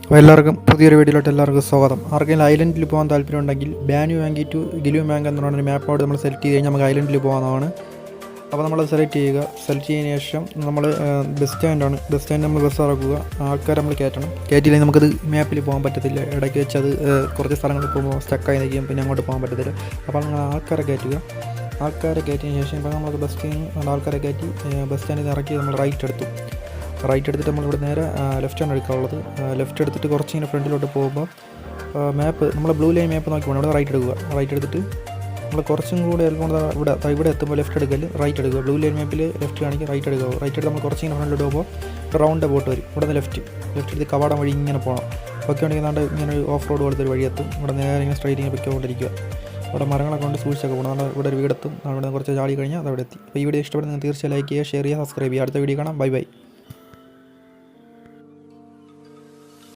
അപ്പോൾ എല്ലാവർക്കും പുതിയൊരു വീഡിയോയിലോട്ട് എല്ലാവർക്കും സ്വാഗതം. ആർക്കെങ്കിലും ഐലൻഡിൽ പോകാൻ താല്പര്യമുണ്ടെങ്കിൽ ബാനു വാങ്കി ടു ഗിലു മാങ്ക് എന്ന് പറഞ്ഞൊരു മാപ്പ് അവിടെ നമ്മൾ സെലക്ട് ചെയ്ത് കഴിഞ്ഞാൽ നമുക്ക് ഐലൻഡിൽ പോകാവുന്നതാണ്. അപ്പോൾ നമ്മൾ സെലക്ട് ചെയ്തതിന് ശേഷം നമ്മൾ ബസ് സ്റ്റാൻഡാണ്. ബസ് സ്റ്റാൻഡ് നമ്മൾ ബസ് ഇറക്കുക, ആൾക്കാരെ നമ്മൾ കയറ്റണം. കയറ്റിയില്ലെങ്കിൽ നമുക്കത് മാപ്പിൽ പോകാൻ പറ്റത്തില്ല. ഇടയ്ക്ക് വെച്ച് അത് കുറച്ച് സ്ഥലങ്ങളിൽ പോകുമ്പോൾ സ്റ്റക്കായി നിൽക്കും, പിന്നെ അങ്ങോട്ട് പോകാൻ പറ്റത്തില്ല. അപ്പോൾ നിങ്ങൾ ആൾക്കാരെ കയറ്റുക. ആൾക്കാരെ കയറ്റിയതിന് ശേഷം ഇപ്പോൾ നമ്മൾ ബസ് സ്റ്റാൻഡ് ആൾക്കാരെ കയറ്റി ബസ് സ്റ്റാൻഡിൽ നിന്ന് ഇറക്കി നമ്മൾ റൈറ്റ് എടുത്തിട്ട് നമ്മളിവിടെ നേരെ ലെഫ്റ്റാണ് എടുക്കാനുള്ളത്. ലെഫ്റ്റ് എടുത്തിട്ട് കുറച്ച് ഇങ്ങനെ ഫ്രണ്ടിലോട്ട് പോകുമ്പോൾ മാപ്പ് നമ്മൾ ബ്ലൂ ലൈൻ മാപ്പ് നോക്കി പോകണം. ഇവിടെ റൈറ്റ് എടുത്തിട്ട് നമ്മൾ കുറച്ചും കൂടെ ഇവിടെ എത്തുമ്പോൾ ലെഫ്റ്റ് എടുക്കല്, റൈറ്റ് എടുക്കുക. ബ്ലൂ ലൈൻ മാപ്പിൽ ലെഫ്റ്റ് കാണിക്കുക, റൈറ്റ് എടുക്കുക. റൈറ്റ് എടുത്ത് നമ്മൾ കുറച്ച് ഇങ്ങനെ ഫ്രണ്ടിലോട്ട് പോകുമ്പോൾ റൗണ്ട് ബോട്ട് വരും. ഇവിടെ നിന്ന് ലെഫ്റ്റ് എടുത്ത് കവാടം വഴി ഇങ്ങനെ പോകണം. ഒക്കെ ഉണ്ടെങ്കിൽ നാണ്ട് ഇങ്ങനെ ഓഫ് റോഡ് പോലത്തെ ഒരു വഴി എത്തും. ഇവിടെ നേരെ ഇങ്ങനെ സ്ട്രൈറ്റ് ഇങ്ങനെ പൊയ്ക്കൊണ്ടിരിക്കുക. ഇവിടെ മരങ്ങളൊക്കെ കൊണ്ട് സൂക്ഷിച്ചൊക്കെ പോകണം. നമ്മുടെ ഇവിടെ ഒരു വീടെത്തും. അവിടെ കുറച്ച് ചാടി കഴിഞ്ഞാൽ അതവിടെ എത്തി. അപ്പോൾ ഈ വീഡിയോ ഇഷ്ടപ്പെടുന്ന തീർച്ചയായും ലൈക്ക് ചെയ്യുക, ഷെയർ ചെയ്യുക, സബ്സ്ക്രൈബ് ചെയ്യുക. അടുത്ത വീഡിയോ കാണാം. ബൈ.